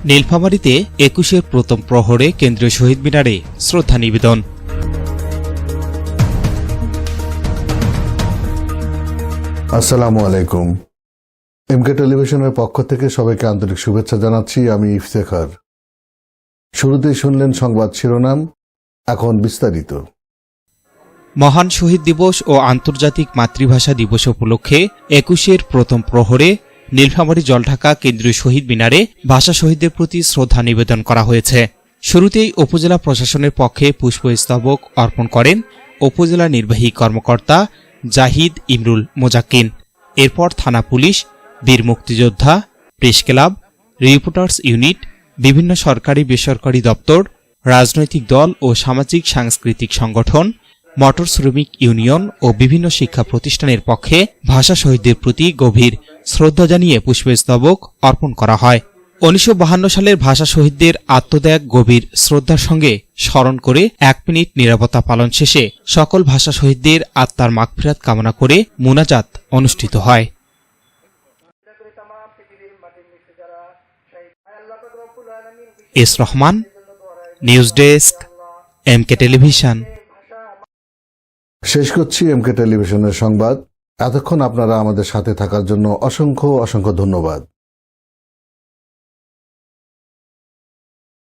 নীলফামারীতে ২১-এর প্রথম প্রহরে কেন্দ্রীয় শহীদ মিনারে শ্রদ্ধা নিবেদন। আসসালামু আলাইকুম। এমকে টেলিভিশনের পক্ষ থেকে সবাইকে আন্তরিক শুভেচ্ছা জানাচ্ছি। আমি ইফতেখার। শুরুতেই শুনলেন সংবাদ শিরোনাম, এখন বিস্তারিত। মহান শহীদ দিবস ও আন্তর্জাতিক মাতৃভাষা দিবস উপলক্ষে ২১-এর প্রথম প্রহরে নীলফামারী জলঢাকা কেন্দ্রীয় শহীদ মিনারে ভাষা শহীদদের প্রতি শ্রদ্ধা নিবেদন করা হয়েছে। শুরুতেই উপজেলা প্রশাসনের পক্ষে পুষ্পস্তবক অর্পণ করেন উপজেলা নির্বাহী কর্মকর্তা জাহিদ ইমরুল মোজাক্কিন। এরপর থানা পুলিশ, বীর মুক্তিযোদ্ধা, প্রেস ক্লাব, রিপোর্টার্স ইউনিট, বিভিন্ন সরকারি বেসরকারি দপ্তর, রাজনৈতিক দল ও সামাজিক সাংস্কৃতিক সংগঠন, মোটর শ্রমিক ইউনিয়ন ও বিভিন্ন শিক্ষা প্রতিষ্ঠানের পক্ষে ভাষা শহীদদের প্রতি গভীর শ্রদ্ধা জানিয়ে পুষ্পস্তবক অর্পণ করা হয়। ১৯৫২ সালের ভাষা শহীদদের আত্মত্যাগ গভীর শ্রদ্ধার সঙ্গে স্মরণ করে ১ মিনিট নীরবতা পালন শেষে সকল ভাষা শহীদদের আত্মার মাগফিরাত কামনা করে মুনাজাত অনুষ্ঠিত হয়। S Rahman, news desk, MK television. শেষ করছি এমকে টেলিভিশনের সংবাদ। এতক্ষণ আপনারা আমাদের সাথে থাকার জন্য অসংখ্য ধন্যবাদ।